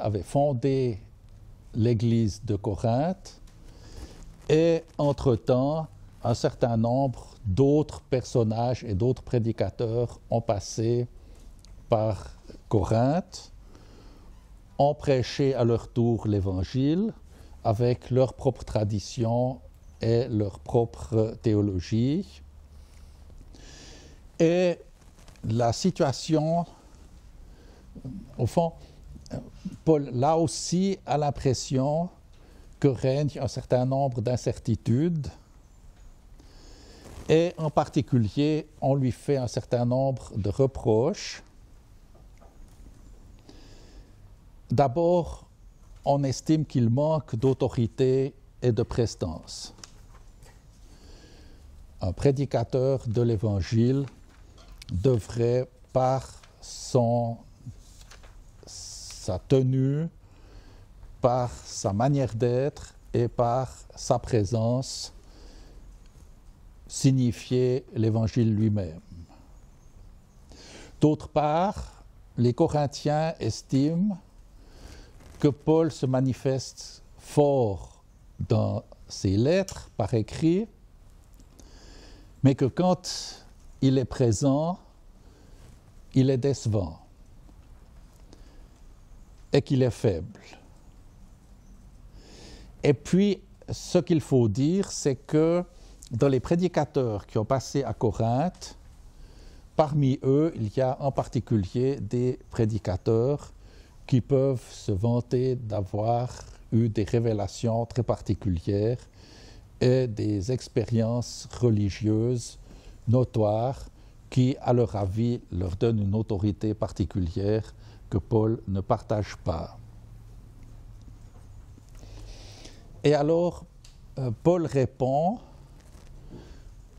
avait fondé l'église de Corinthe et, entre-temps, un certain nombre d'autres personnages et d'autres prédicateurs ont passé par Corinthe, ont prêché à leur tour l'Évangile avec leur propre tradition et leur propre théologie. Et la situation, au fond, Paul, là aussi, a l'impression que règne un certain nombre d'incertitudes et en particulier, on lui fait un certain nombre de reproches. D'abord, on estime qu'il manque d'autorité et de prestance. Un prédicateur de l'Évangile devrait, par sa tenue, par sa manière d'être et par sa présence, signifier l'Évangile lui-même. D'autre part, les Corinthiens estiment que Paul se manifeste fort dans ses lettres par écrit, mais que quand il est présent, il est décevant et qu'il est faible. Et puis, ce qu'il faut dire, c'est que dans les prédicateurs qui ont passé à Corinthe, parmi eux, il y a en particulier des prédicateurs qui peuvent se vanter d'avoir eu des révélations très particulières et des expériences religieuses notoires qui, à leur avis, leur donnent une autorité particulière que Paul ne partage pas. Et alors, Paul répond,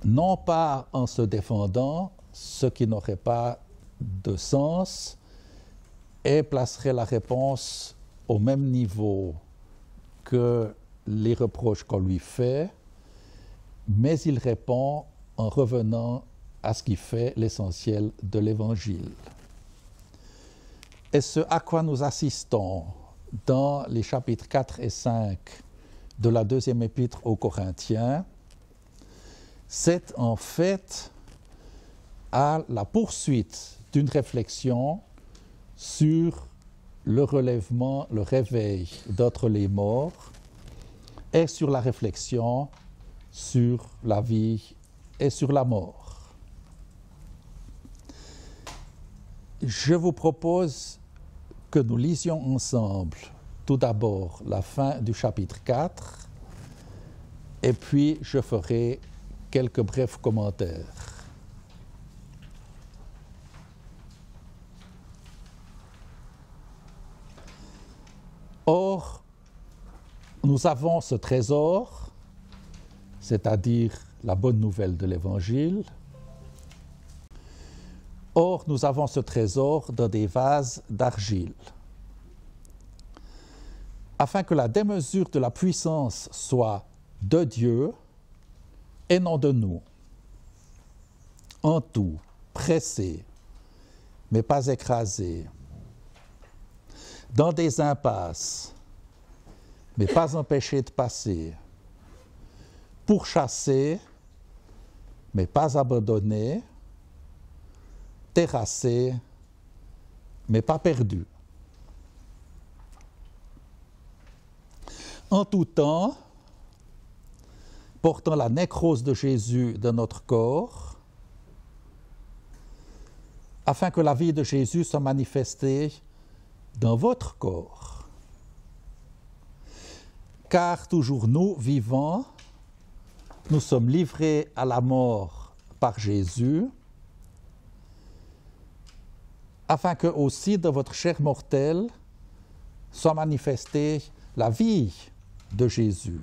non pas en se défendant, ce qui n'aurait pas de sens, et placerait la réponse au même niveau que les reproches qu'on lui fait, mais il répond en revenant à ce qui fait l'essentiel de l'Évangile. Et ce à quoi nous assistons dans les chapitres 4 et 5 de la deuxième épître aux Corinthiens, c'est en fait à la poursuite d'une réflexion sur le relèvement, le réveil d'entre les morts et sur la réflexion sur la vie et sur la mort. Je vous propose que nous lisions ensemble tout d'abord la fin du chapitre 4 et puis je ferai quelques brefs commentaires. Or, nous avons ce trésor, c'est-à-dire la bonne nouvelle de l'Évangile. Or, nous avons ce trésor dans des vases d'argile, afin que la démesure de la puissance soit de Dieu et non de nous, en tout, pressé, mais pas écrasé, dans des impasses, mais pas empêché de passer, pourchassé, mais pas abandonné, terrassé, mais pas perdu. En tout temps, portant la nécrose de Jésus dans notre corps, afin que la vie de Jésus soit manifestée dans votre corps. Car toujours nous, vivants, nous sommes livrés à la mort par Jésus, afin que aussi dans votre chair mortelle soit manifestée la vie de Jésus.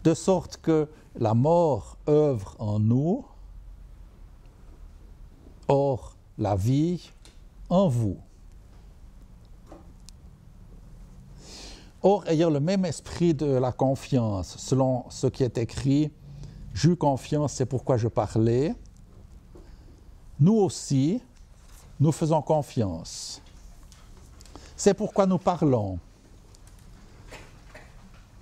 De sorte que la mort œuvre en nous, or la vie en vous. Or, ayant le même esprit de la confiance, selon ce qui est écrit, « J'eus confiance, c'est pourquoi je parlais », nous aussi, nous faisons confiance. C'est pourquoi nous parlons,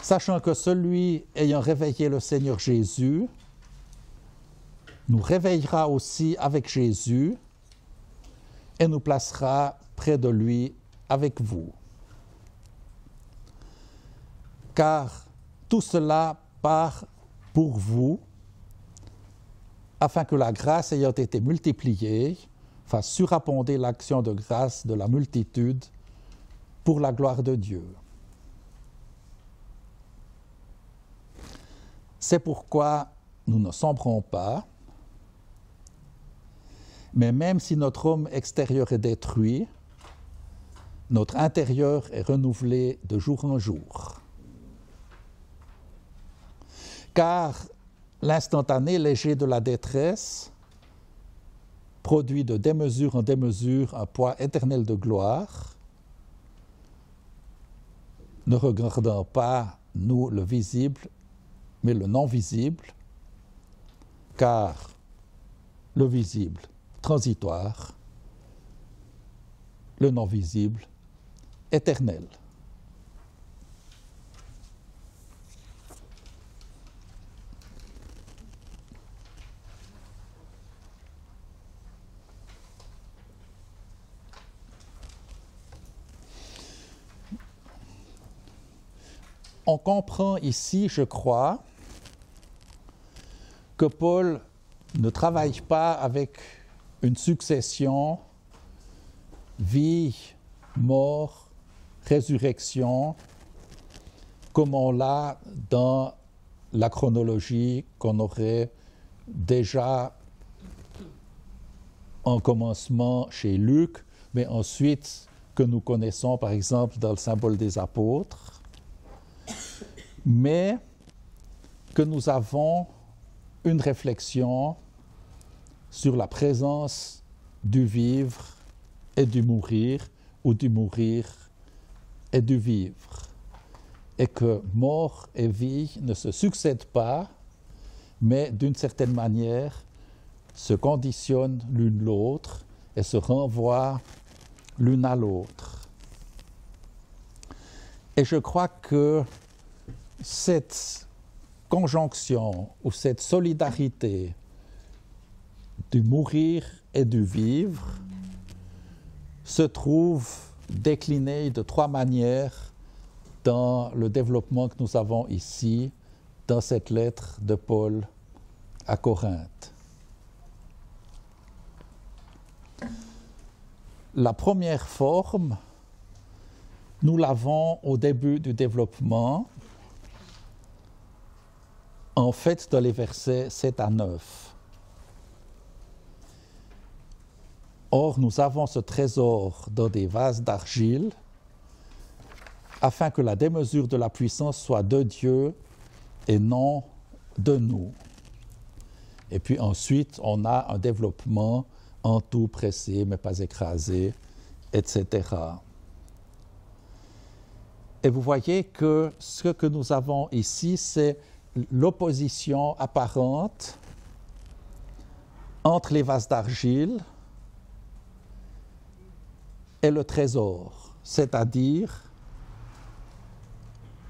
sachant que celui ayant réveillé le Seigneur Jésus nous réveillera aussi avec Jésus et nous placera près de lui avec vous. Car tout cela part pour vous, afin que la grâce ayant été multipliée fasse surabonder l'action de grâce de la multitude pour la gloire de Dieu. C'est pourquoi nous ne sombrons pas, mais même si notre homme extérieur est détruit, notre intérieur est renouvelé de jour en jour. Car l'instantané léger de la détresse produit de démesure en démesure un poids éternel de gloire, ne regardant pas, nous, le visible, mais le non-visible, car le visible, transitoire, le non-visible, éternel. On comprend ici, je crois, que Paul ne travaille pas avec une succession vie, mort, résurrection, comme on l'a dans la chronologie qu'on aurait déjà en commencement chez Luc, mais ensuite que nous connaissons par exemple dans le symbole des apôtres, mais que nous avons une réflexion sur la présence du vivre et du mourir, ou du mourir et du vivre, et que mort et vie ne se succèdent pas, mais d'une certaine manière se conditionnent l'une l'autre et se renvoient l'une à l'autre. Et je crois que cette conjonction ou cette solidarité du mourir et du vivre se trouve déclinée de trois manières dans le développement que nous avons ici dans cette lettre de Paul à Corinthe. La première forme, nous l'avons au début du développement, en fait dans les versets 7 à 9. Or, nous avons ce trésor dans des vases d'argile, afin que la démesure de la puissance soit de Dieu et non de nous. Et puis ensuite, on a un développement en tout pressé, mais pas écrasé, etc. Et vous voyez que ce que nous avons ici, c'est l'opposition apparente entre les vases d'argile et le trésor, c'est-à-dire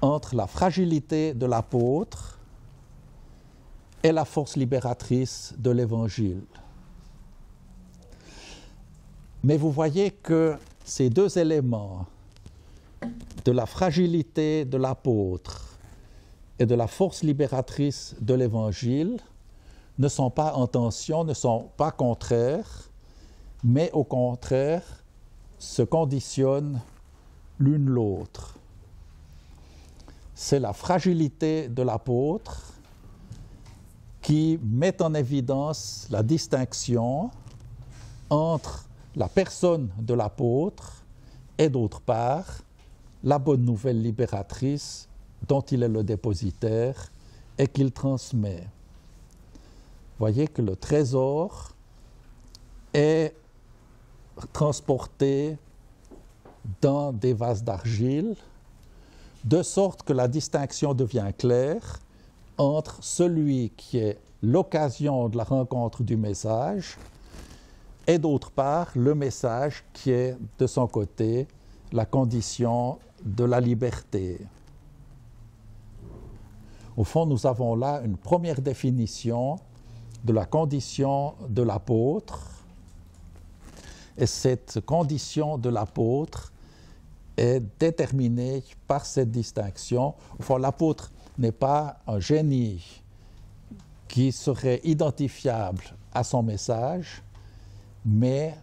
entre la fragilité de l'apôtre et la force libératrice de l'Évangile. Mais vous voyez que ces deux éléments de la fragilité de l'apôtre et de la force libératrice de l'Évangile ne sont pas en tension, ne sont pas contraires, mais au contraire se conditionnent l'une l'autre. C'est la fragilité de l'apôtre qui met en évidence la distinction entre la personne de l'apôtre et d'autre part la bonne nouvelle libératrice dont il est le dépositaire et qu'il transmet. Voyez que le trésor est transporté dans des vases d'argile, de sorte que la distinction devient claire entre celui qui est l'occasion de la rencontre du message et d'autre part le message qui est de son côté la condition de la liberté. Au fond, nous avons là une première définition de la condition de l'apôtre. Et cette condition de l'apôtre est déterminée par cette distinction. Au fond, l'apôtre n'est pas un génie qui serait identifiable à son message, mais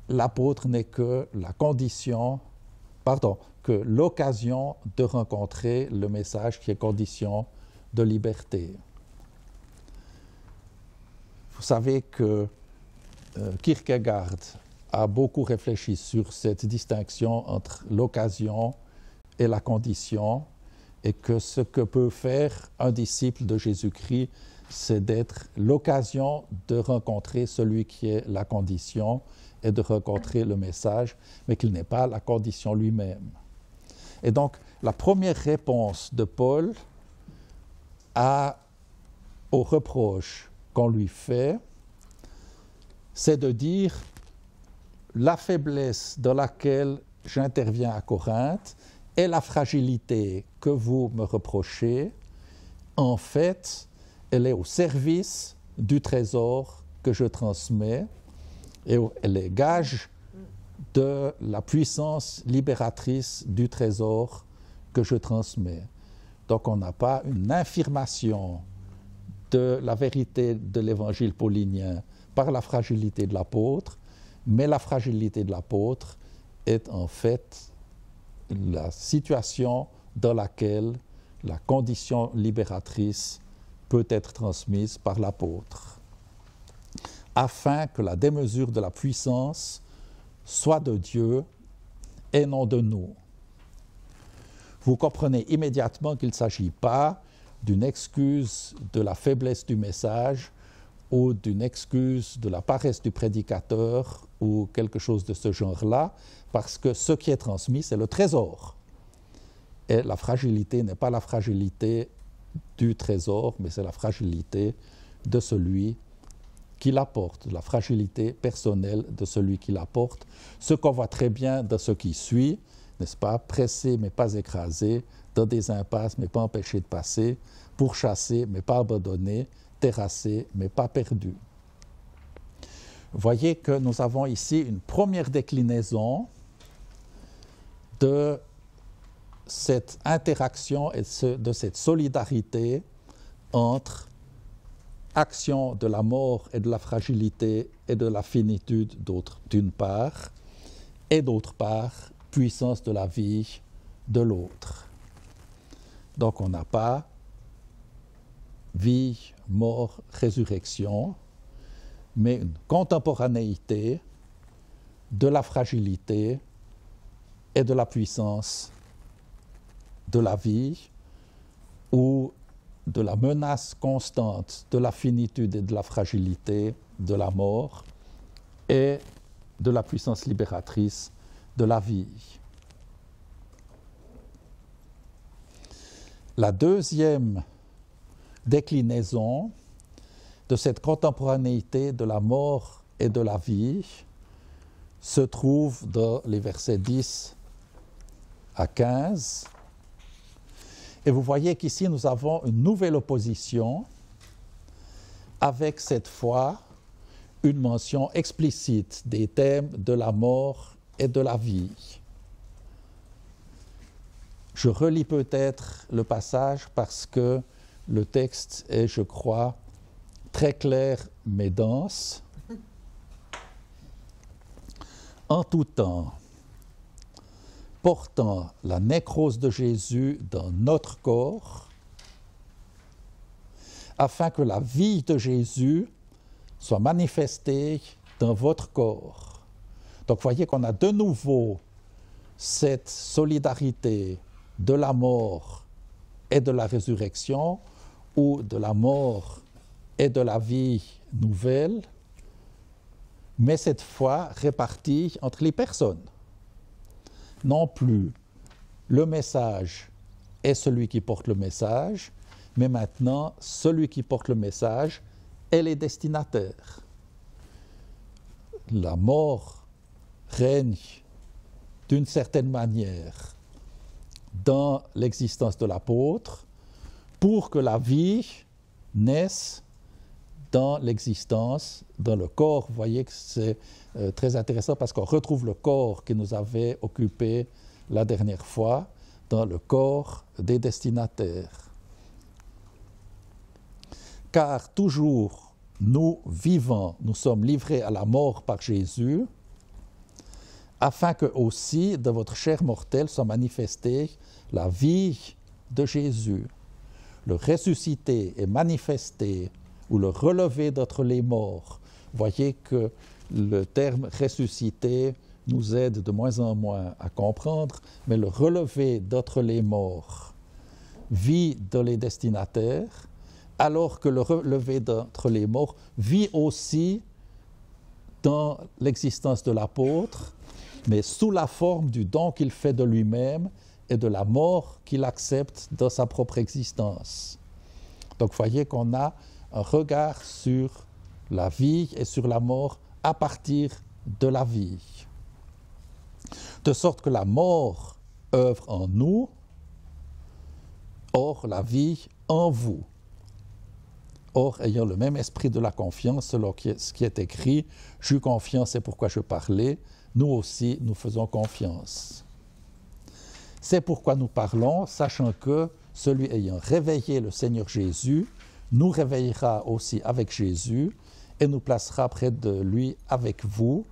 l'apôtre n'est que la condition, que l'occasion de rencontrer le message qui est condition de liberté. Vous savez que Kierkegaard a beaucoup réfléchi sur cette distinction entre l'occasion et la condition, et que ce que peut faire un disciple de Jésus-Christ, c'est d'être l'occasion de rencontrer celui qui est la condition et de rencontrer le message, mais qu'il n'est pas la condition lui-même. Et donc, la première réponse de Paul au reproche qu'on lui fait, c'est de dire la faiblesse dans laquelle j'interviens à Corinthe et la fragilité que vous me reprochez, en fait, elle est au service du trésor que je transmets et elle est gage de la puissance libératrice du trésor que je transmets. Donc on n'a pas une infirmation de la vérité de l'évangile paulinien par la fragilité de l'apôtre, mais la fragilité de l'apôtre est en fait la situation dans laquelle la condition libératrice peut être transmise par l'apôtre, afin que la démesure de la puissance soit de Dieu et non de nous. Vous comprenez immédiatement qu'il ne s'agit pas d'une excuse de la faiblesse du message ou d'une excuse de la paresse du prédicateur ou quelque chose de ce genre-là, parce que ce qui est transmis, c'est le trésor. Et la fragilité n'est pas la fragilité du trésor, mais c'est la fragilité de celui qui l'apporte, la fragilité personnelle de celui qui l'apporte. Ce qu'on voit très bien dans ce qui suit, n'est-ce pas, pressé mais pas écrasé, dans des impasses mais pas empêché de passer, pourchassé mais pas abandonné, terrassé mais pas perdu. Voyez que nous avons ici une première déclinaison de cette interaction et de cette solidarité entre action de la mort et de la fragilité et de la finitude d'une part, et d'autre part, puissance de la vie de l'autre. Donc on n'a pas vie, mort, résurrection, mais une contemporanéité de la fragilité et de la puissance de la vie, ou de la menace constante de la finitude et de la fragilité de la mort, et de la puissance libératrice de la vie. La deuxième déclinaison de cette contemporanéité de la mort et de la vie se trouve dans les versets 10 à 15. Et vous voyez qu'ici, nous avons une nouvelle opposition avec cette fois une mention explicite des thèmes de la mort et de la vie. Je relis peut-être le passage parce que le texte est, je crois, très clair mais dense. En tout temps, portant la nécrose de Jésus dans notre corps, afin que la vie de Jésus soit manifestée dans votre corps. Donc, vous voyez qu'on a de nouveau cette solidarité de la mort et de la résurrection, ou de la mort et de la vie nouvelle, mais cette fois répartie entre les personnes. Non plus le message est celui qui porte le message, mais maintenant celui qui porte le message est les destinataires. La mort règne d'une certaine manière dans l'existence de l'apôtre pour que la vie naisse dans l'existence, dans le corps. Vous voyez que c'est très intéressant parce qu'on retrouve le corps qui nous avait occupé la dernière fois dans le corps des destinataires. Car toujours nous vivants, nous sommes livrés à la mort par Jésus, afin que aussi de votre chair mortelle soit manifestée la vie de Jésus. Le ressuscité est manifesté ou le relevé d'entre les morts. Voyez que le terme ressuscité nous aide de moins en moins à comprendre, mais le relevé d'entre les morts vit dans les destinataires, alors que le relevé d'entre les morts vit aussi dans l'existence de l'apôtre, mais sous la forme du don qu'il fait de lui-même et de la mort qu'il accepte dans sa propre existence. Donc vous voyez qu'on a un regard sur la vie et sur la mort à partir de la vie. De sorte que la mort œuvre en nous, or la vie en vous. Or, ayant le même esprit de la confiance, selon ce qui est écrit, « J'eus confiance, c'est pourquoi je parlais », nous aussi, nous faisons confiance. C'est pourquoi nous parlons, sachant que celui ayant réveillé le Seigneur Jésus, nous réveillera aussi avec Jésus et nous placera près de lui avec vous,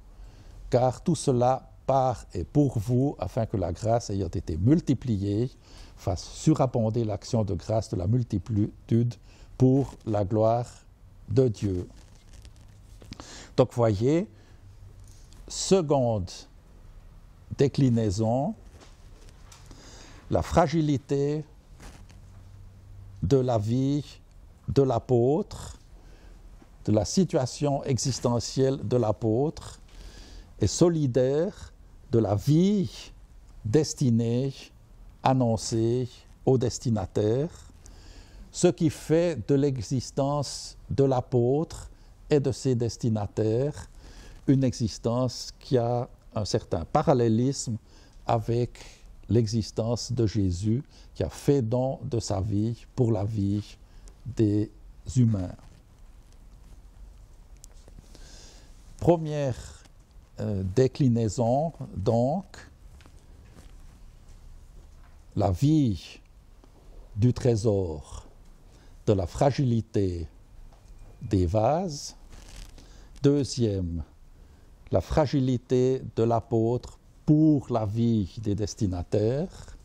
car tout cela par et pour vous, afin que la grâce ayant été multipliée fasse surabonder l'action de grâce de la multitude pour la gloire de Dieu. Donc, voyez, seconde déclinaison, la fragilité de la vie de l'apôtre, de la situation existentielle de l'apôtre, est solidaire de la vie destinée, annoncée au destinataire, ce qui fait de l'existence de l'apôtre et de ses destinataires une existence qui a un certain parallélisme avec l'existence de Jésus, qui a fait don de sa vie pour la vie des humains. Première déclinaison, donc, la vie du trésor, de la fragilité des vases. Deuxième, la fragilité de l'apôtre pour la vie des destinataires.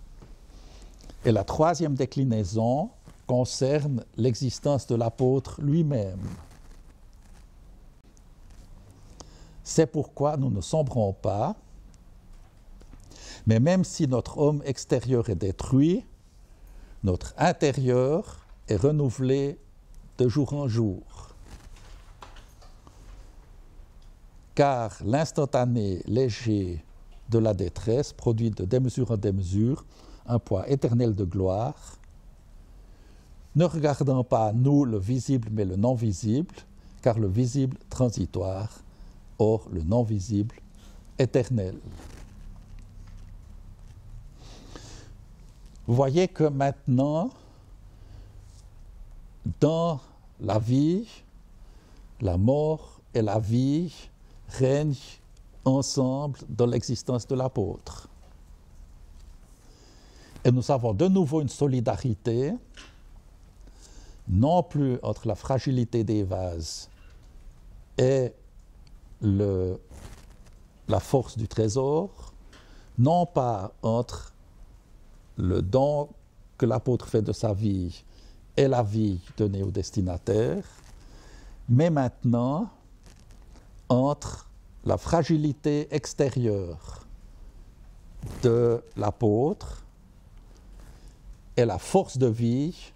Et la troisième déclinaison concerne l'existence de l'apôtre lui-même. C'est pourquoi nous ne sombrons pas, mais même si notre homme extérieur est détruit, notre intérieur est renouvelé de jour en jour. Car l'instantané léger de la détresse produit de démesure en démesure un poids éternel de gloire, ne regardant pas nous le visible mais le non visible, car le visible transitoire, or le non visible éternel. Vous voyez que maintenant, dans la vie, la mort et la vie règnent ensemble dans l'existence de l'apôtre. Et nous avons de nouveau une solidarité, non plus entre la fragilité des vases et la force du trésor, non pas entre le don que l'apôtre fait de sa vie et la vie donnée au destinataire, mais maintenant entre la fragilité extérieure de l'apôtre et la force de vie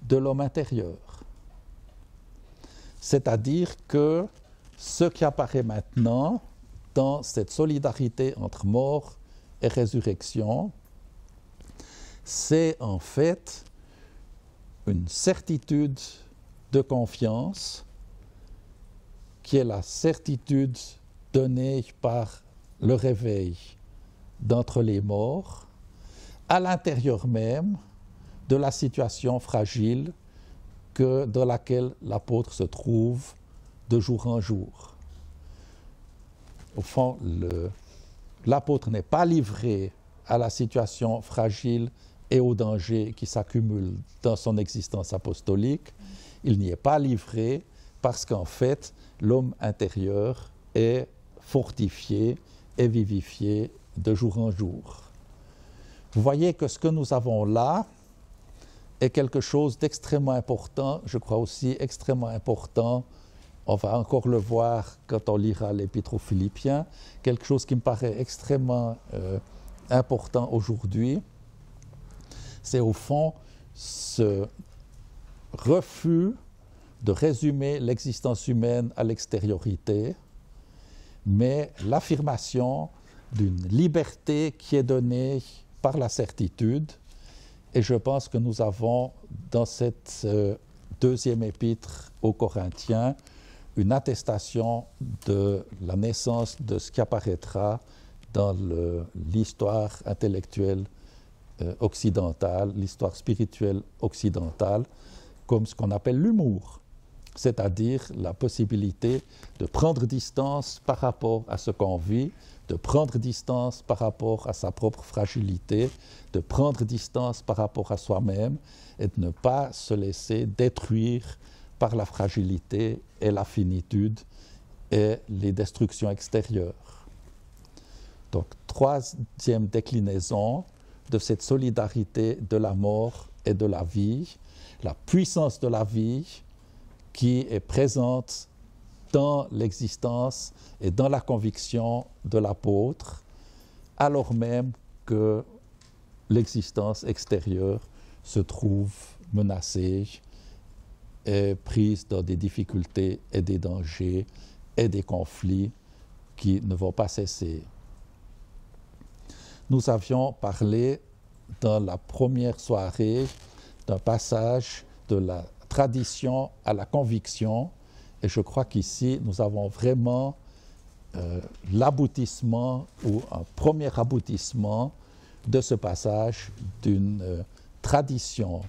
de l'homme intérieur. C'est-à-dire que ce qui apparaît maintenant dans cette solidarité entre mort et résurrection, c'est en fait une certitude de confiance qui est la certitude donnée par le réveil d'entre les morts, à l'intérieur même de la situation fragile dans laquelle l'apôtre se trouve de jour en jour. Au fond, l'apôtre n'est pas livré à la situation fragile et au danger qui s'accumulent dans son existence apostolique. Il n'y est pas livré parce qu'en fait, l'homme intérieur est fortifié et vivifié de jour en jour. Vous voyez que ce que nous avons là est quelque chose d'extrêmement important, je crois aussi extrêmement important, on va encore le voir quand on lira l'Épître aux Philippiens, quelque chose qui me paraît extrêmement important aujourd'hui, c'est au fond ce refus de résumer l'existence humaine à l'extériorité, mais l'affirmation d'une liberté qui est donnée par la certitude. Et je pense que nous avons dans cette deuxième épître aux Corinthiens une attestation de la naissance de ce qui apparaîtra dans l'histoire intellectuelle occidentale, l'histoire spirituelle occidentale, comme ce qu'on appelle l'humour, c'est-à-dire la possibilité de prendre distance par rapport à ce qu'on vit, de prendre distance par rapport à sa propre fragilité, de prendre distance par rapport à soi-même et de ne pas se laisser détruire par la fragilité et la finitude et les destructions extérieures. Donc, troisième déclinaison de cette solidarité de la mort et de la vie, la puissance de la vie qui est présente dans l'existence et dans la conviction de l'apôtre, alors même que l'existence extérieure se trouve menacée et prise dans des difficultés et des dangers et des conflits qui ne vont pas cesser. Nous avions parlé dans la première soirée d'un passage de la tradition à la conviction, et je crois qu'ici nous avons vraiment l'aboutissement ou un premier aboutissement de ce passage d'une tradition,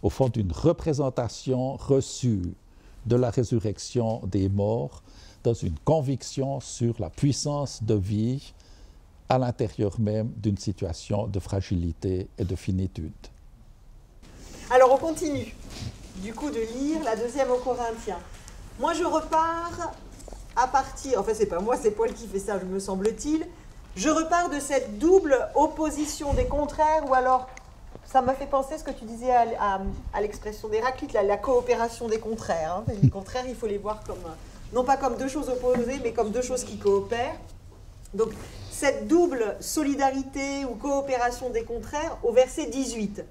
au fond d'une représentation reçue de la résurrection des morts dans une conviction sur la puissance de vie à l'intérieur même d'une situation de fragilité et de finitude. Alors on continue du coup de lire la deuxième aux Corinthiens. Moi je repars à partir, enfin c'est pas moi, c'est Paul qui fait ça, me semble-t-il, je repars de cette double opposition des contraires, ou alors ça m'a fait penser ce que tu disais à l'expression d'Héraclite, la coopération des contraires. Hein. Les contraires, il faut les voir comme, non pas comme deux choses opposées, mais comme deux choses qui coopèrent. Donc cette double solidarité ou coopération des contraires au verset 18.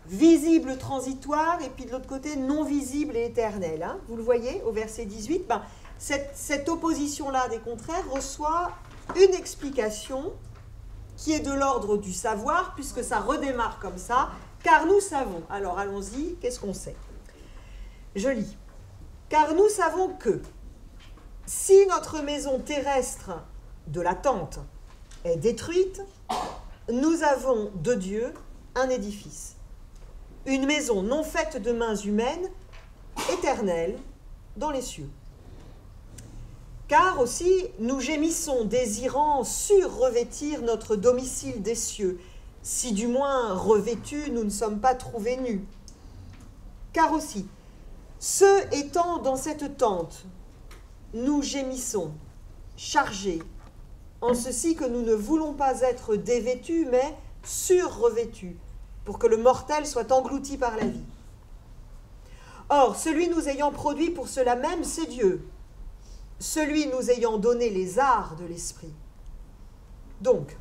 Visible, transitoire, et puis de l'autre côté, non visible et éternel. Hein. Vous le voyez au verset 18, cette opposition-là des contraires reçoit une explication qui est de l'ordre du savoir, puisque ça redémarre comme ça, car nous savons. Alors allons-y, qu'est-ce qu'on sait? Je lis. Car nous savons que si notre maison terrestre de la tente est détruite, nous avons de Dieu un édifice, une maison non faite de mains humaines, éternelle dans les cieux. Car aussi nous gémissons, désirant surrevêtir notre domicile des cieux, si du moins revêtus nous ne sommes pas trouvés nus. Car aussi, ceux étant dans cette tente, nous gémissons, chargés, en ceci que nous ne voulons pas être dévêtus, mais surrevêtus, pour que le mortel soit englouti par la vie. Or, celui nous ayant produit pour cela même, c'est Dieu, celui nous ayant donné les arts de l'esprit. Donc,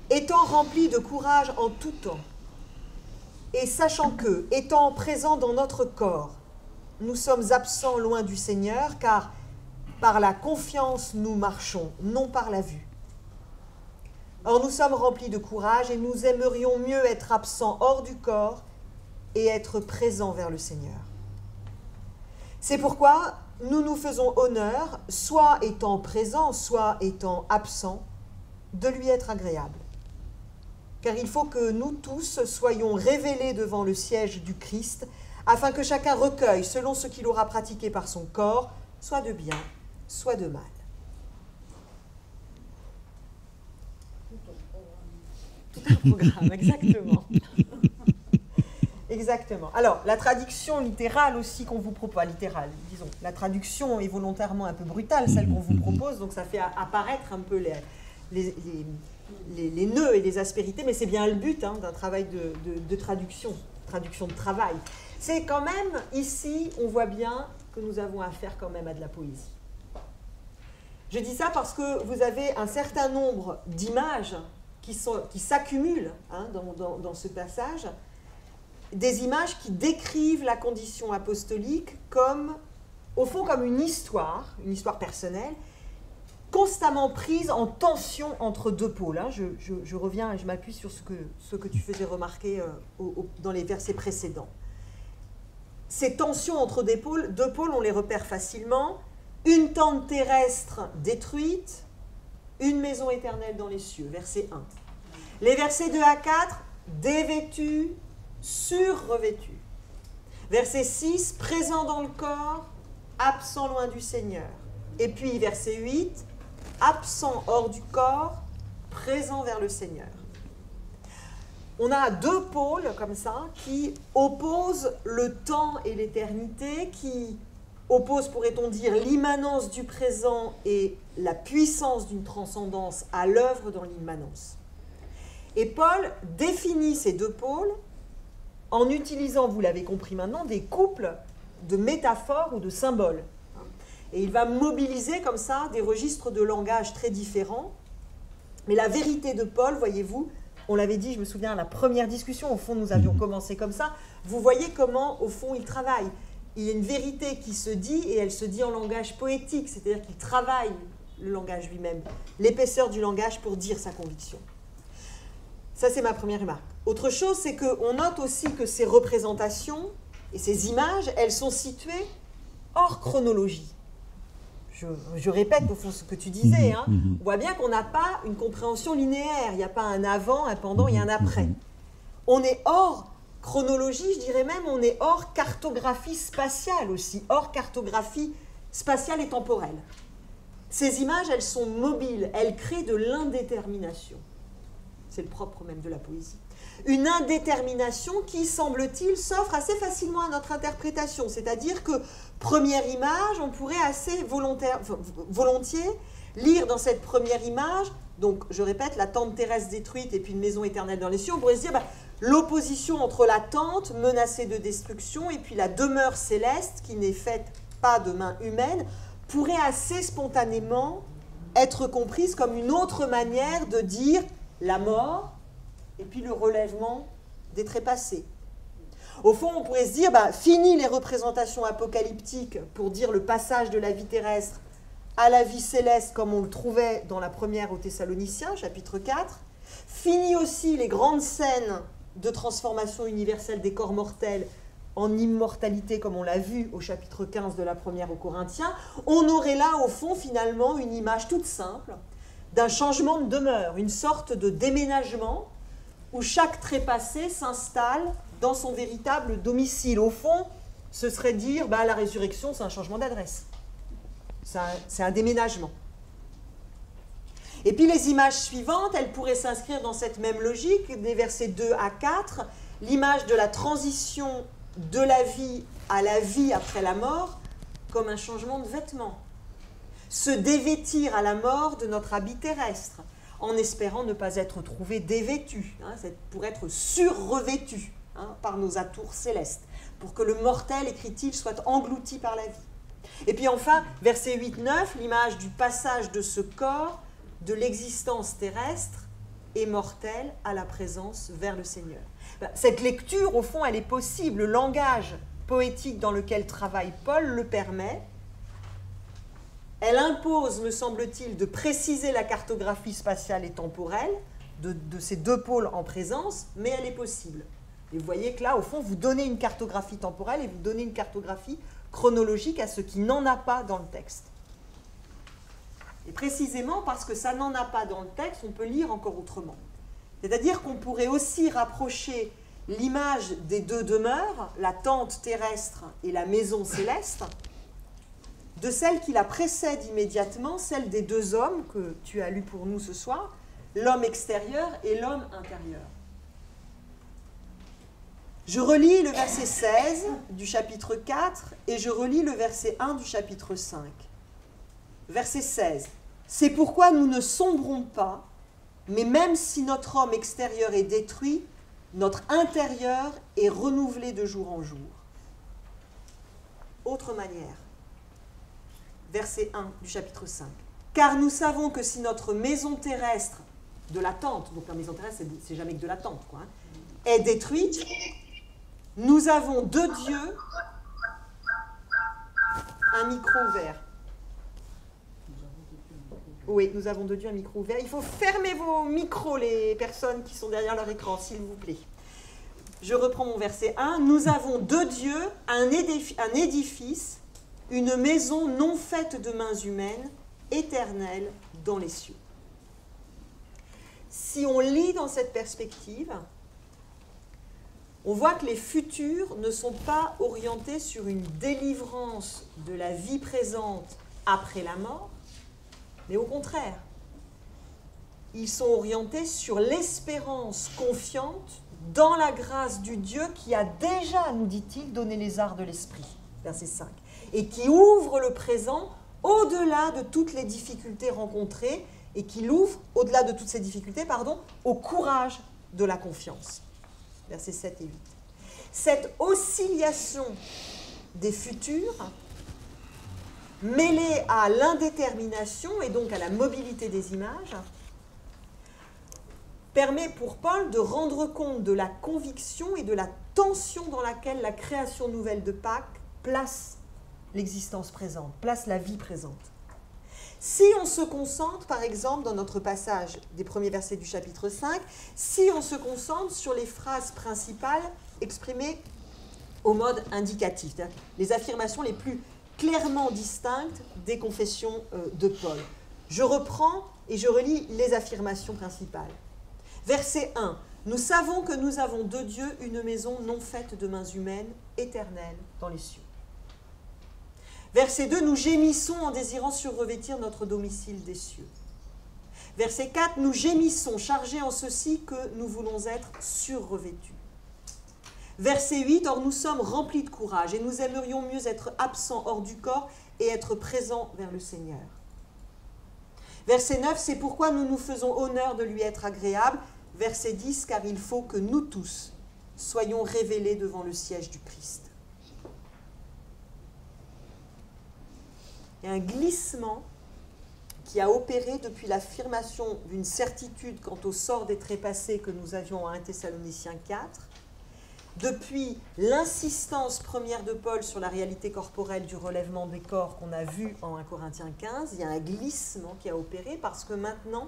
étant remplis de courage en tout temps, et sachant que, étant présents dans notre corps, nous sommes absents loin du Seigneur, car par la confiance nous marchons, non par la vue. Or nous sommes remplis de courage et nous aimerions mieux être absents hors du corps et être présents vers le Seigneur. C'est pourquoi nous nous faisons honneur, soit étant présents, soit étant absents, de lui être agréables. Car il faut que nous tous soyons révélés devant le siège du Christ, afin que chacun recueille, selon ce qu'il aura pratiqué par son corps, soit de bien, soit de mal. Tout un programme, exactement. Exactement. Alors, la traduction littérale aussi qu'on vous propose, littérale, disons, la traduction est volontairement un peu brutale, celle qu'on vous propose, donc ça fait apparaître un peu les nœuds et les aspérités, mais c'est bien le but d'un travail de traduction de travail. C'est quand même, ici, on voit bien que nous avons affaire quand même à de la poésie. Je dis ça parce que vous avez un certain nombre d'images qui s'accumulent dans ce passage, des images qui décrivent la condition apostolique comme, au fond, comme une histoire personnelle, constamment prise en tension entre deux pôles. Je reviens et je m'appuie sur ce que tu faisais remarquer dans les versets précédents. Ces tensions entre deux pôles, on les repère facilement. Une tente terrestre détruite, une maison éternelle dans les cieux, verset 1. Les versets 2 à 4, dévêtus, surrevêtus. Verset 6, présent dans le corps, absent loin du Seigneur. Et puis verset 8, absent hors du corps, présent vers le Seigneur. On a deux pôles comme ça qui opposent le temps et l'éternité, qui opposent, pourrait-on dire, l'immanence du présent et la puissance d'une transcendance à l'œuvre dans l'immanence. Et Paul définit ces deux pôles en utilisant, vous l'avez compris maintenant, des couples de métaphores ou de symboles. Et il va mobiliser comme ça des registres de langage très différents. Mais la vérité de Paul, voyez-vous, on l'avait dit, je me souviens, à la première discussion, au fond, nous avions commencé comme ça. Vous voyez comment, au fond, il travaille. Il y a une vérité qui se dit, et elle se dit en langage poétique, c'est-à-dire qu'il travaille le langage lui-même, l'épaisseur du langage pour dire sa conviction. Ça, c'est ma première remarque. Autre chose, c'est qu'on note aussi que ces représentations et ces images, elles sont situées hors chronologie. Je répète au fond ce que tu disais. On voit bien qu'on n'a pas une compréhension linéaire. Il n'y a pas un avant, un pendant et un après. On est hors chronologie, je dirais même, on est hors cartographie spatiale aussi, hors cartographie spatiale et temporelle. Ces images, elles sont mobiles, elles créent de l'indétermination. C'est le propre même de la poésie. Une indétermination qui, semble-t-il, s'offre assez facilement à notre interprétation. C'est-à-dire que, première image, on pourrait assez volontiers lire dans cette première image, donc je répète, la tente terrestre détruite et puis une maison éternelle dans les cieux, on pourrait se dire l'opposition entre la tente menacée de destruction et puis la demeure céleste qui n'est faite pas de main humaine pourrait assez spontanément être comprise comme une autre manière de dire la mort et puis le relèvement des trépassés. Au fond, on pourrait se dire, fini les représentations apocalyptiques pour dire le passage de la vie terrestre à la vie céleste comme on le trouvait dans la première aux Thessaloniciens, chapitre 4. Fini aussi les grandes scènes de transformation universelle des corps mortels en immortalité comme on l'a vu au chapitre 15 de la première aux Corinthiens. On aurait là, au fond, finalement, une image toute simple d'un changement de demeure, une sorte de déménagement où chaque trépassé s'installe dans son véritable domicile. Au fond, ce serait dire, la résurrection, c'est un changement d'adresse. C'est un déménagement. Et puis les images suivantes, elles pourraient s'inscrire dans cette même logique, des versets 2 à 4, l'image de la transition de la vie à la vie après la mort, comme un changement de vêtements. Se dévêtir à la mort de notre habit terrestre, en espérant ne pas être trouvé dévêtu, pour être surrevêtu par nos atours célestes, pour que le mortel, écrit-il, soit englouti par la vie. Et puis enfin, verset 8-9, l'image du passage de ce corps, de l'existence terrestre et mortelle à la présence vers le Seigneur. Cette lecture, au fond, elle est possible. Le langage poétique dans lequel travaille Paul le permet. Elle impose, me semble-t-il, de préciser la cartographie spatiale et temporelle de ces deux pôles en présence, mais elle est possible. Et vous voyez que là, au fond, vous donnez une cartographie temporelle et vous donnez une cartographie chronologique à ce qui n'en a pas dans le texte. Et précisément parce que ça n'en a pas dans le texte, on peut lire encore autrement. C'est-à-dire qu'on pourrait aussi rapprocher l'image des deux demeures, la tente terrestre et la maison céleste, de celle qui la précède immédiatement, celle des deux hommes que tu as lu pour nous ce soir, l'homme extérieur et l'homme intérieur. Je relis le verset 16 du chapitre 4 et je relis le verset 1 du chapitre 5. Verset 16. « C'est pourquoi nous ne sombrons pas, mais même si notre homme extérieur est détruit, notre intérieur est renouvelé de jour en jour. » Autre manière. Verset 1 du chapitre 5. « Car nous savons que si notre maison terrestre, de la tente, donc la maison terrestre, c'est jamais que de la tente, quoi, hein, est détruite, nous avons de Dieu un micro ouvert. » Oui, nous avons de Dieu un micro ouvert. Il faut fermer vos micros, les personnes qui sont derrière leur écran, s'il vous plaît. Je reprends mon verset 1. Nous avons de Dieu un édifice, une maison non faite de mains humaines, éternelle dans les cieux. Si on lit dans cette perspective, on voit que les futurs ne sont pas orientés sur une délivrance de la vie présente après la mort, mais au contraire, ils sont orientés sur l'espérance confiante dans la grâce du Dieu qui a déjà, nous dit-il, donné les arts de l'esprit, verset 5, et qui ouvre le présent au-delà de toutes les difficultés rencontrées et qui l'ouvre, au-delà de toutes ces difficultés, au courage de la confiance, versets 7 et 8. Cette oscillation des futurs, mêlée à l'indétermination et donc à la mobilité des images, permet pour Paul de rendre compte de la conviction et de la tension dans laquelle la création nouvelle de Pâques place l'existence présente, place la vie présente. Si on se concentre, par exemple, dans notre passage des premiers versets du chapitre 5, si on se concentre sur les phrases principales exprimées au mode indicatif, les affirmations les plus clairement distinctes des confessions de Paul. Je reprends et je relis les affirmations principales. Verset 1. Nous savons que nous avons de Dieu une maison non faite de mains humaines, éternelle dans les cieux. Verset 2. Nous gémissons en désirant surrevêtir notre domicile des cieux. Verset 4. Nous gémissons, chargés en ceci que nous voulons être surrevêtus. Verset 8, or nous sommes remplis de courage et nous aimerions mieux être absents hors du corps et être présents vers le Seigneur. Verset 9, c'est pourquoi nous nous faisons honneur de lui être agréables. Verset 10, car il faut que nous tous soyons révélés devant le siège du Christ. Il y a un glissement qui a opéré depuis l'affirmation d'une certitude quant au sort des trépassés que nous avions à 1 Thessaloniciens 4, depuis l'insistance première de Paul sur la réalité corporelle du relèvement des corps qu'on a vu en 1 Corinthiens 15, il y a un glissement qui a opéré parce que maintenant,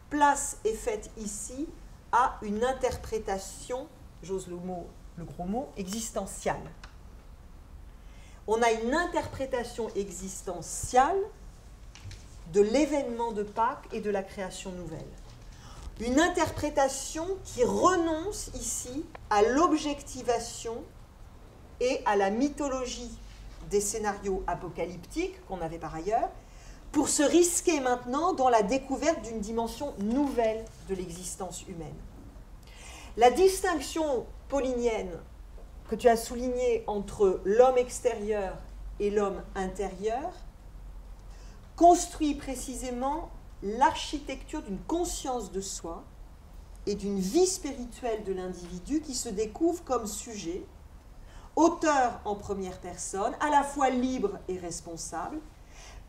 place est faite ici à une interprétation, j'ose le gros mot, existentielle. On a une interprétation existentielle de l'événement de Pâques et de la création nouvelle. Une interprétation qui renonce ici à l'objectivation et à la mythologie des scénarios apocalyptiques qu'on avait par ailleurs, pour se risquer maintenant dans la découverte d'une dimension nouvelle de l'existence humaine. La distinction paulinienne que tu as soulignée entre l'homme extérieur et l'homme intérieur construit précisément l'architecture d'une conscience de soi et d'une vie spirituelle de l'individu qui se découvre comme sujet, auteur en première personne, à la fois libre et responsable,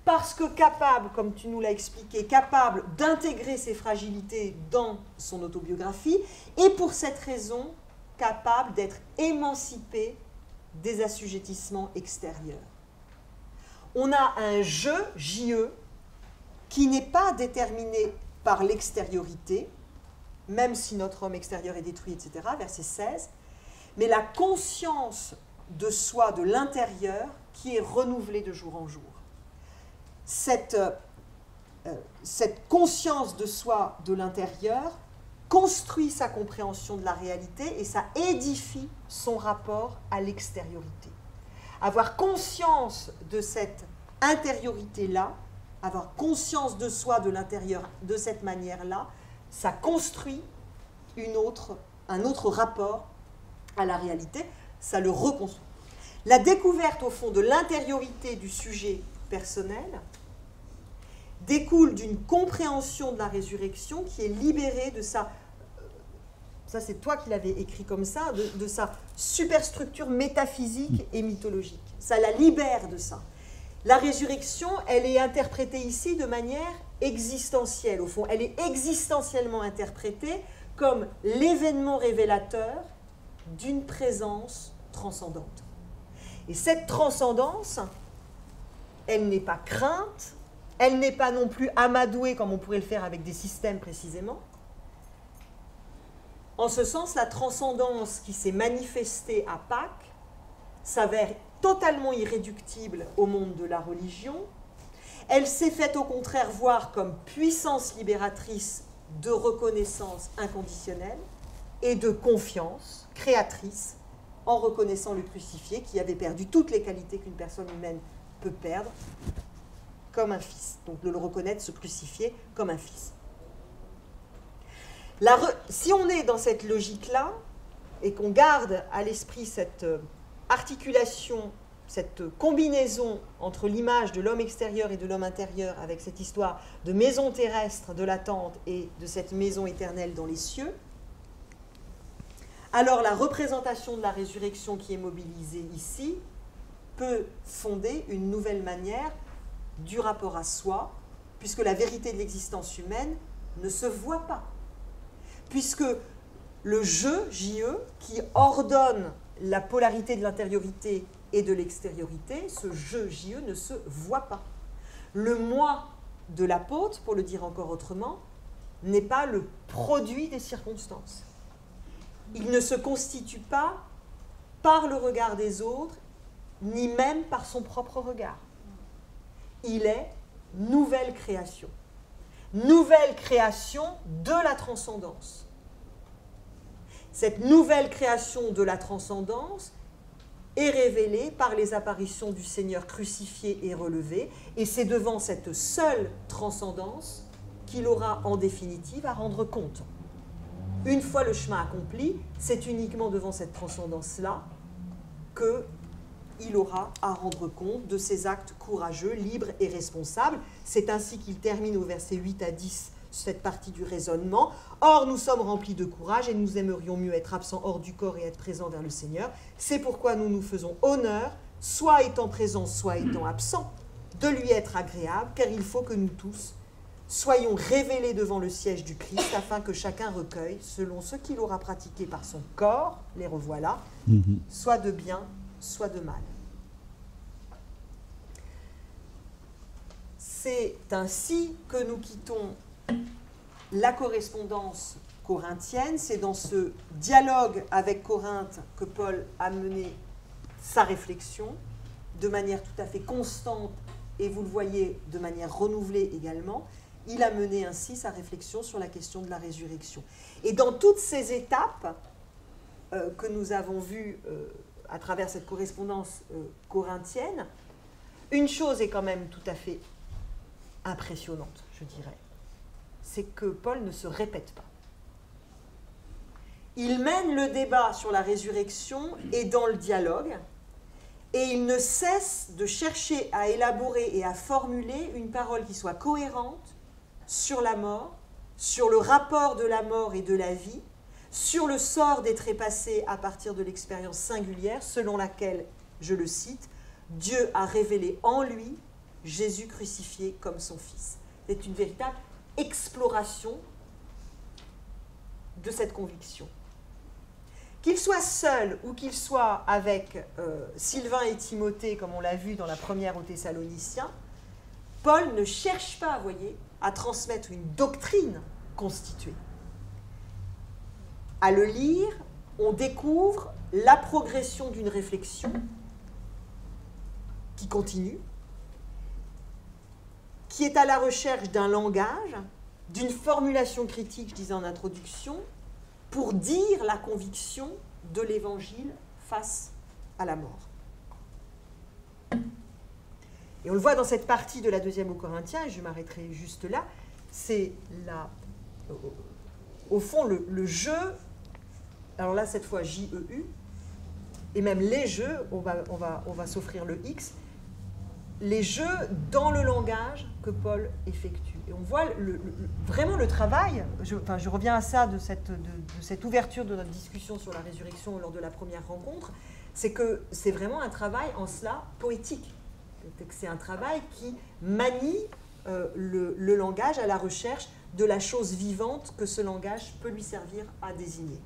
parce que capable, comme tu nous l'as expliqué, capable d'intégrer ses fragilités dans son autobiographie, et pour cette raison, capable d'être émancipé des assujettissements extérieurs. On a un jeu, JE, qui n'est pas déterminé par l'extériorité, même si notre homme extérieur est détruit, etc., verset 16, mais la conscience de soi, de l'intérieur, qui est renouvelée de jour en jour. Cette conscience de soi, de l'intérieur, construit sa compréhension de la réalité et ça édifie son rapport à l'extériorité. Avoir conscience de cette intériorité-là, avoir conscience de soi, de l'intérieur, de cette manière-là, ça construit un autre rapport à la réalité, ça le reconstruit. La découverte, au fond, de l'intériorité du sujet personnel découle d'une compréhension de la résurrection qui est libérée de sa... Ça, c'est toi qui l'avais écrit comme ça, de sa superstructure métaphysique et mythologique. Ça la libère de ça. La résurrection, elle est interprétée ici de manière existentielle. Au fond, elle est existentiellement interprétée comme l'événement révélateur d'une présence transcendante. Et cette transcendance, elle n'est pas crainte, elle n'est pas non plus amadouée comme on pourrait le faire avec des systèmes précisément. En ce sens, la transcendance qui s'est manifestée à Pâques s'avère totalement irréductible au monde de la religion. Elle s'est faite au contraire voir comme puissance libératrice de reconnaissance inconditionnelle et de confiance créatrice en reconnaissant le crucifié qui avait perdu toutes les qualités qu'une personne humaine peut perdre comme un fils. Donc de le reconnaître, se crucifier comme un fils. Si on est dans cette logique-là et qu'on garde à l'esprit cette articulation, cette combinaison entre l'image de l'homme extérieur et de l'homme intérieur avec cette histoire de maison terrestre de l'attente et de cette maison éternelle dans les cieux, alors la représentation de la résurrection qui est mobilisée ici peut fonder une nouvelle manière du rapport à soi, puisque la vérité de l'existence humaine ne se voit pas. Puisque le je, J-E, qui ordonne la polarité de l'intériorité et de l'extériorité, ce je, J-E, ne se voit pas. Le moi de l'apôtre, pour le dire encore autrement, n'est pas le produit des circonstances. Il ne se constitue pas par le regard des autres, ni même par son propre regard. Il est nouvelle création. Nouvelle création de la transcendance. Cette nouvelle création de la transcendance est révélée par les apparitions du Seigneur crucifié et relevé, et c'est devant cette seule transcendance qu'il aura en définitive à rendre compte. Une fois le chemin accompli, c'est uniquement devant cette transcendance-là qu'il aura à rendre compte de ses actes courageux, libres et responsables. C'est ainsi qu'il termine au verset 8 à 10 cette partie du raisonnement. Or, nous sommes remplis de courage et nous aimerions mieux être absents hors du corps et être présents vers le Seigneur. C'est pourquoi nous nous faisons honneur, soit étant présents, soit étant absents, de lui être agréable, car il faut que nous tous soyons révélés devant le siège du Christ, afin que chacun recueille, selon ce qu'il aura pratiqué par son corps, les revoilà, soit de bien, soit de mal. C'est ainsi que nous quittons la correspondance corinthienne. C'est dans ce dialogue avec Corinthe que Paul a mené sa réflexion de manière tout à fait constante et vous le voyez de manière renouvelée également. Il a mené ainsi sa réflexion sur la question de la résurrection. Et dans toutes ces étapes que nous avons vues à travers cette correspondance corinthienne, une chose est quand même tout à fait impressionnante, je dirais. C'est que Paul ne se répète pas. Il mène le débat sur la résurrection et dans le dialogue, et il ne cesse de chercher à élaborer et à formuler une parole qui soit cohérente sur la mort, sur le rapport de la mort et de la vie, sur le sort des trépassés à partir de l'expérience singulière selon laquelle, je le cite, Dieu a révélé en lui Jésus crucifié comme son Fils. C'est une véritable exploration de cette conviction. Qu'il soit seul ou qu'il soit avec Sylvain et Timothée, comme on l'a vu dans la première aux Thessaloniciens, Paul ne cherche pas, voyez, à transmettre une doctrine constituée. À le lire, on découvre la progression d'une réflexion qui continue, qui est à la recherche d'un langage, d'une formulation critique, je disais en introduction, pour dire la conviction de l'Évangile face à la mort. Et on le voit dans cette partie de la deuxième aux Corinthiens, et je m'arrêterai juste là, c'est au fond le jeu, alors là cette fois J-E-U, et même les jeux, on va s'offrir le X, les jeux dans le langage que Paul effectue. Et on voit vraiment le travail, je reviens à ça de cette ouverture de notre discussion sur la résurrection lors de la première rencontre, c'est que c'est vraiment un travail en cela poétique. C'est un travail qui manie le langage à la recherche de la chose vivante que ce langage peut lui servir à désigner.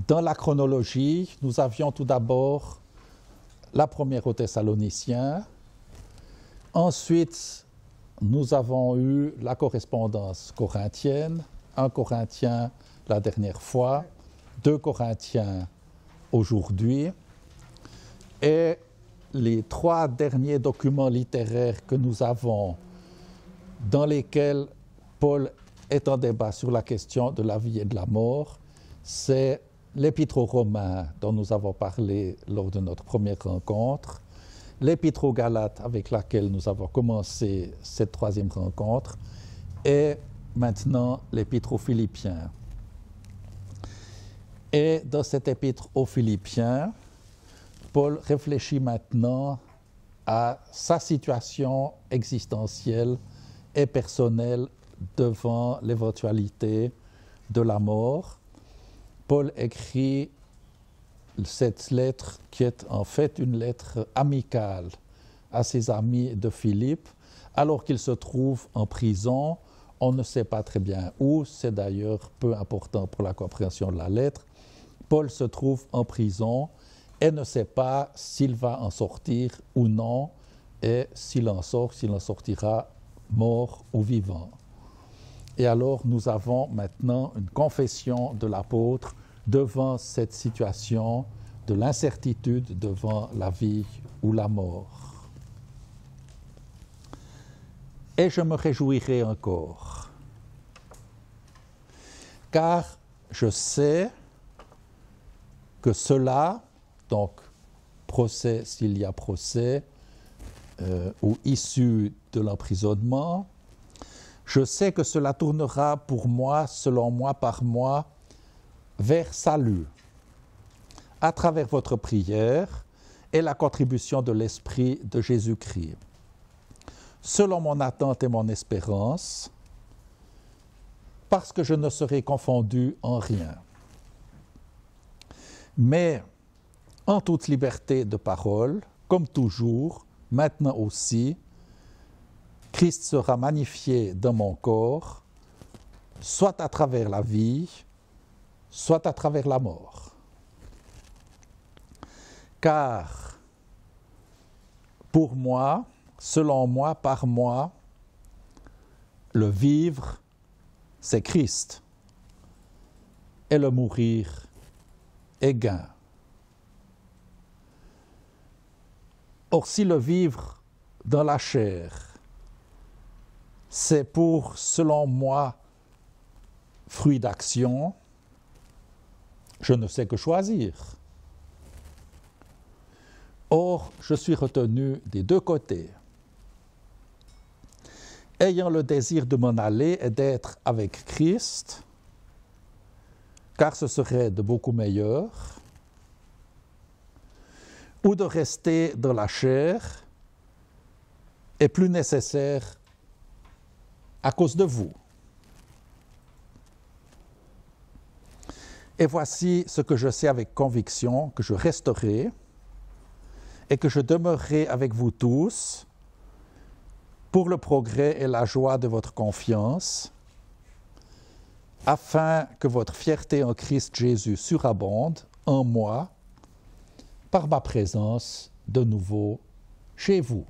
Dans la chronologie, nous avions tout d'abord la première aux Thessaloniciens. Ensuite, nous avons eu la correspondance corinthienne, 1 Corinthien la dernière fois, 2 Corinthiens aujourd'hui. Et les 3 derniers documents littéraires que nous avons, dans lesquels Paul est en débat sur la question de la vie et de la mort, c'est l'Épître aux Romains, dont nous avons parlé lors de notre première rencontre, l'Épître aux Galates, avec laquelle nous avons commencé cette 3e rencontre, et maintenant l'Épître aux Philippiens. Et dans cette Épître aux Philippiens, Paul réfléchit maintenant à sa situation existentielle et personnelle devant l'éventualité de la mort. Paul écrit cette lettre qui est en fait une lettre amicale à ses amis de Philippe, alors qu'il se trouve en prison. On ne sait pas très bien où, c'est d'ailleurs peu important pour la compréhension de la lettre. Paul se trouve en prison et ne sait pas s'il va en sortir ou non, et s'il en sort, s'il en sortira mort ou vivant. Et alors nous avons maintenant une confession de l'apôtre devant cette situation de l'incertitude devant la vie ou la mort. Et je me réjouirai encore, car je sais que cela, donc procès s'il y a procès, ou issue de l'emprisonnement, je sais que cela tournera pour moi, selon moi, par moi, vers salut, à travers votre prière et la contribution de l'Esprit de Jésus-Christ. Selon mon attente et mon espérance, parce que je ne serai confondu en rien. Mais en toute liberté de parole, comme toujours, maintenant aussi, Christ sera magnifié dans mon corps, soit à travers la vie, soit à travers la mort. Car, pour moi, selon moi, par moi, le vivre, c'est Christ, et le mourir est gain. Or, si le vivre dans la chair, c'est pour, selon moi, fruit d'action, je ne sais que choisir. Or, je suis retenu des deux côtés. Ayant le désir de m'en aller et d'être avec Christ, car ce serait de beaucoup meilleur, ou de rester dans la chair est plus nécessaire à cause de vous. Et voici ce que je sais avec conviction, que je resterai et que je demeurerai avec vous tous pour le progrès et la joie de votre confiance, afin que votre fierté en Christ Jésus surabonde en moi par ma présence de nouveau chez vous.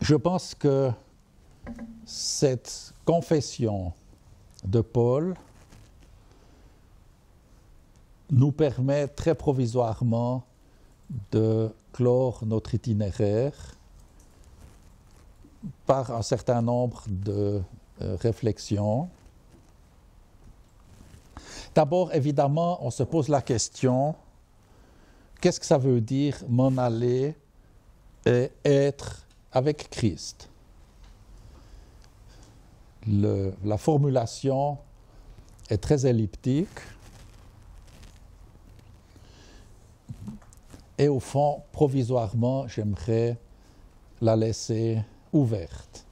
Je pense que cette confession de Paul nous permet très provisoirement de clore notre itinéraire par un certain nombre de réflexions. D'abord, évidemment, on se pose la question, qu'est-ce que ça veut dire m'en aller et être avec Christ? La formulation est très elliptique et au fond, provisoirement, j'aimerais la laisser ouverte.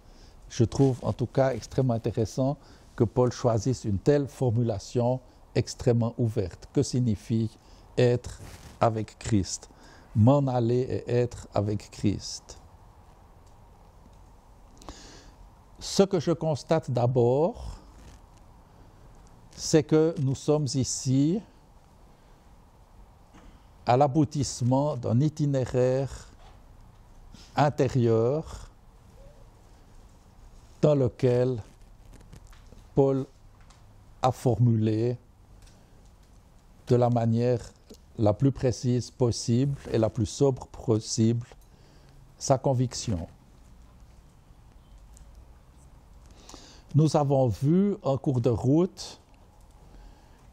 Je trouve en tout cas extrêmement intéressant que Paul choisisse une telle formulation extrêmement ouverte. Que signifie être avec Christ? M'en aller et être avec Christ. Ce que je constate d'abord, c'est que nous sommes ici à l'aboutissement d'un itinéraire intérieur dans lequel Paul a formulé de la manière la plus précise possible et la plus sobre possible sa conviction. Nous avons vu en cours de route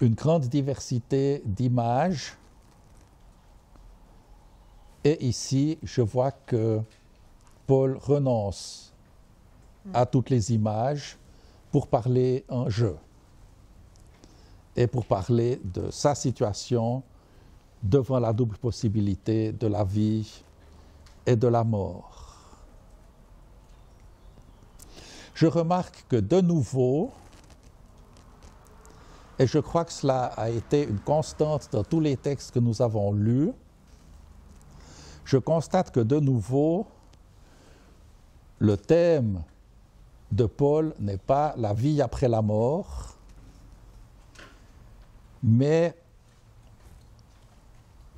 une grande diversité d'images et ici je vois que Paul renonce à toutes les images pour parler en jeu et pour parler de sa situation devant la double possibilité de la vie et de la mort. Je remarque que de nouveau, et je crois que cela a été une constante dans tous les textes que nous avons lus, je constate que de nouveau, le thème de Paul n'est pas la vie après la mort, mais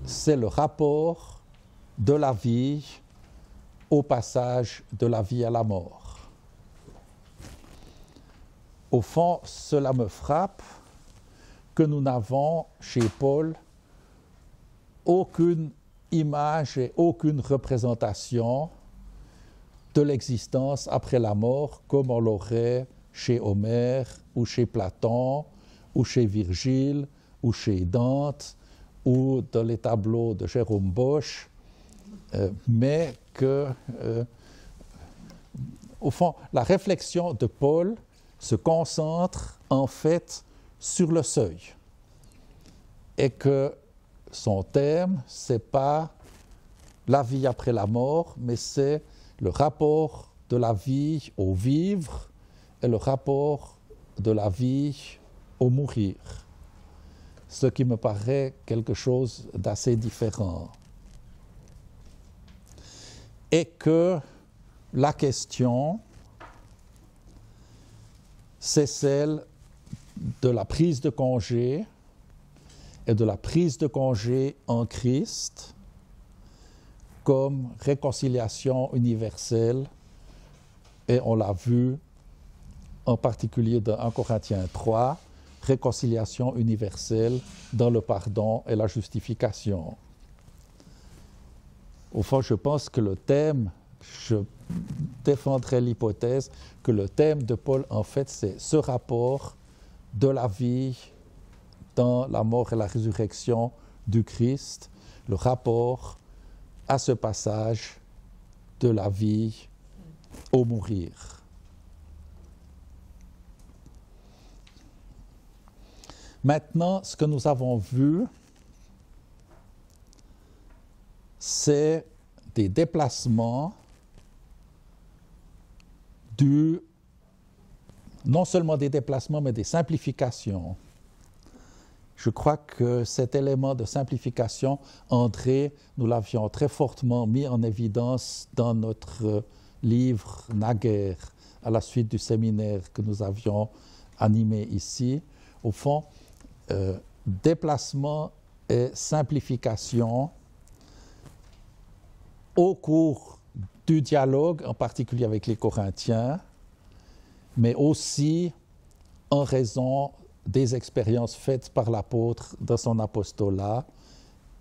c'est le rapport de la vie au passage de la vie à la mort. Au fond, cela me frappe que nous n'avons chez Paul aucune image et aucune représentation de l'existence après la mort comme on l'aurait chez Homère ou chez Platon ou chez Virgile ou chez Dante ou dans les tableaux de Jérôme Bosch, mais que, au fond, la réflexion de Paul se concentre en fait sur le seuil et que son thème, ce n'est pas la vie après la mort, mais c'est le rapport de la vie au vivre et le rapport de la vie au mourir, ce qui me paraît quelque chose d'assez différent. Et que la question, c'est celle de la prise de congé et de la prise de congé en Christ comme réconciliation universelle, et on l'a vu en particulier dans 1 Corinthiens 3, réconciliation universelle dans le pardon et la justification. Au fond, je pense que le thème, je défendrai l'hypothèse que le thème de Paul, en fait, c'est ce rapport de la vie dans la mort et la résurrection du Christ, le rapport à ce passage de la vie au mourir. Maintenant, ce que nous avons vu, c'est des déplacements non seulement des déplacements, mais des simplifications. Je crois que cet élément de simplification, André, nous l'avions très fortement mis en évidence dans notre livre naguère, à la suite du séminaire que nous avions animé ici. Au fond, déplacement et simplification au cours du dialogue, en particulier avec les Corinthiens, mais aussi en raison des expériences faites par l'apôtre dans son apostolat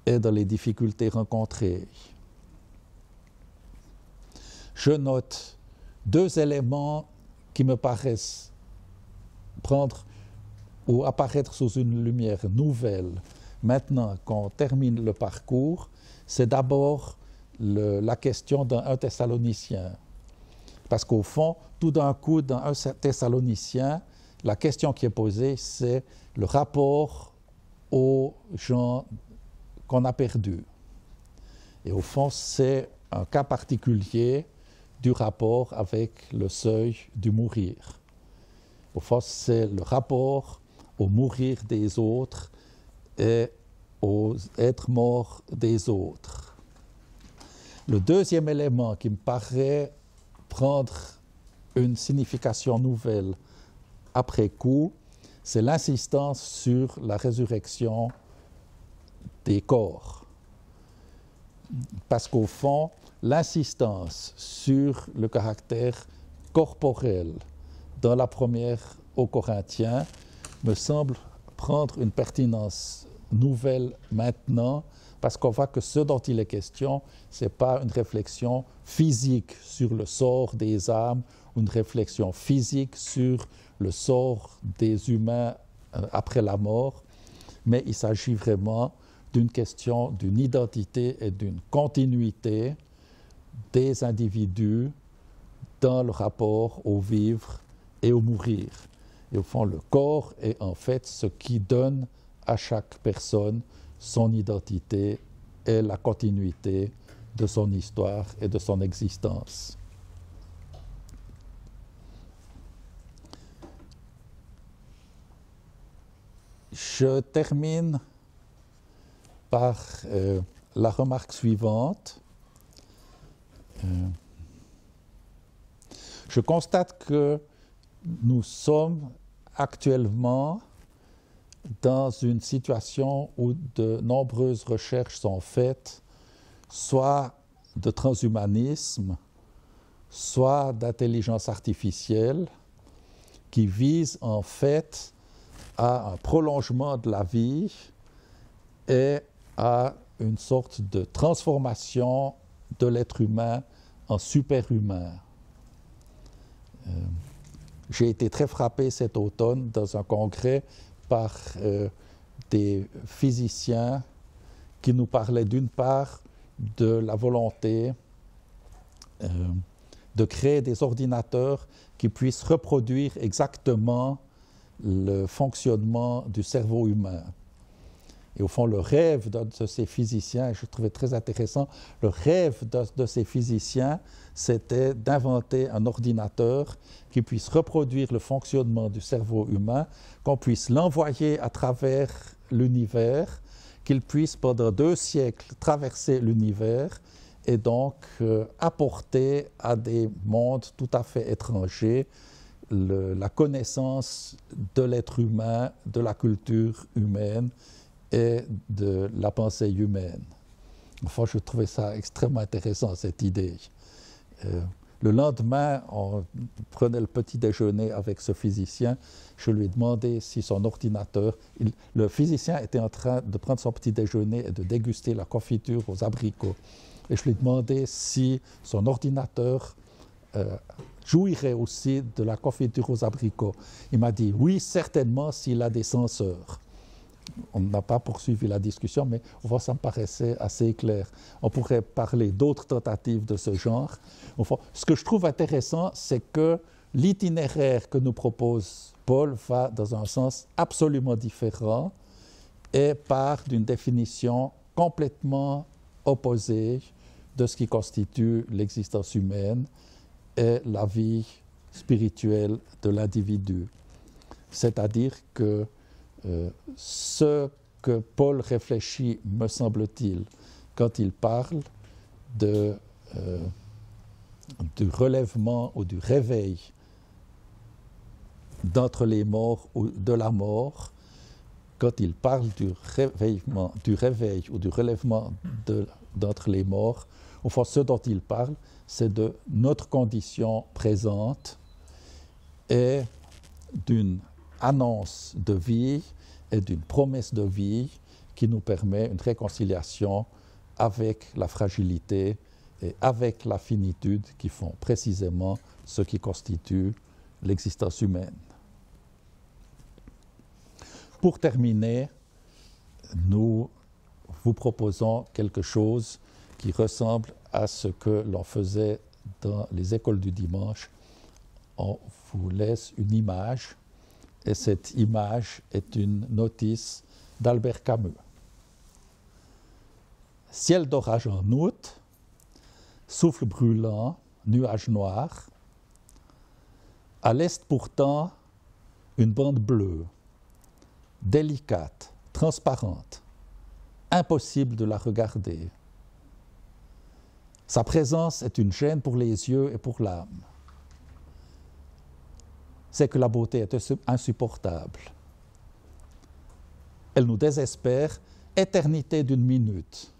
et dans les difficultés rencontrées. Je note deux éléments qui me paraissent prendre ou apparaître sous une lumière nouvelle maintenant qu'on termine le parcours. C'est d'abord la question d'un 1 Thessalonicien. Parce qu'au fond, tout d'un coup, dans 1 Thessalonicien, la question qui est posée, c'est le rapport aux gens qu'on a perdus. Et au fond, c'est un cas particulier du rapport avec le seuil du mourir. Au fond, c'est le rapport au mourir des autres et au être mort des autres. Le deuxième élément qui me paraît prendre une signification nouvelle après coup, c'est l'insistance sur la résurrection des corps. Parce qu'au fond, l'insistance sur le caractère corporel dans la première aux Corinthiens me semble prendre une pertinence nouvelle maintenant, parce qu'on voit que ce dont il est question, ce n'est pas une réflexion physique sur le sort des âmes, une réflexion physique sur le sort des humains après la mort, mais il s'agit vraiment d'une question d'une identité et d'une continuité des individus dans le rapport au vivre et au mourir. Et au fond, le corps est en fait ce qui donne à chaque personne son identité et la continuité de son histoire et de son existence. Je termine par la remarque suivante. Je constate que nous sommes actuellement dans une situation où de nombreuses recherches sont faites, soit de transhumanisme, soit d'intelligence artificielle, qui visent en fait à un prolongement de la vie et à une sorte de transformation de l'être humain en superhumain. J'ai été très frappé cet automne dans un congrès par des physiciens qui nous parlaient d'une part de la volonté de créer des ordinateurs qui puissent reproduire exactement le fonctionnement du cerveau humain. Et au fond, le rêve de ces physiciens, et je trouvais très intéressant, le rêve de ces physiciens, c'était d'inventer un ordinateur qui puisse reproduire le fonctionnement du cerveau humain, qu'on puisse l'envoyer à travers l'univers, qu'il puisse pendant 2 siècles traverser l'univers et donc apporter à des mondes tout à fait étrangers la connaissance de l'être humain, de la culture humaine et de la pensée humaine. Enfin, je trouvais ça extrêmement intéressant, cette idée. Le lendemain, on prenait le petit déjeuner avec ce physicien. Je lui ai demandé si son ordinateur... le physicien était en train de prendre son petit déjeuner et de déguster la confiture aux abricots. Et je lui ai demandé si son ordinateur jouirait aussi de la confiture aux abricots. Il m'a dit oui, certainement, s'il a des senseurs. On n'a pas poursuivi la discussion, mais au fond, ça me paraissait assez clair. On pourrait parler d'autres tentatives de ce genre. Au fond, ce que je trouve intéressant, c'est que l'itinéraire que nous propose Paul va dans un sens absolument différent et part d'une définition complètement opposée de ce qui constitue l'existence humaine et la vie spirituelle de l'individu. C'est-à-dire que ce que Paul réfléchit, me semble-t-il, quand il parle du relèvement ou du réveil d'entre les morts ou de la mort, quand il parle du réveil ou du relèvement d'entre les morts, Au fond, ce dont il parle, c'est de notre condition présente et d'une annonce de vie et d'une promesse de vie qui nous permet une réconciliation avec la fragilité et avec la finitude qui font précisément ce qui constitue l'existence humaine. Pour terminer, nous vous proposons quelque chose qui ressemble à ce que l'on faisait dans les écoles du dimanche. On vous laisse une image, et cette image est une notice d'Albert Camus. Ciel d'orage en août, souffle brûlant, nuage noir. À l'est pourtant, une bande bleue, délicate, transparente, impossible de la regarder. Sa présence est une gêne pour les yeux et pour l'âme. C'est que la beauté est insupportable. Elle nous désespère, éternité d'une minute,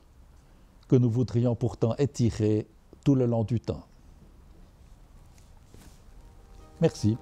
que nous voudrions pourtant étirer tout le long du temps. Merci.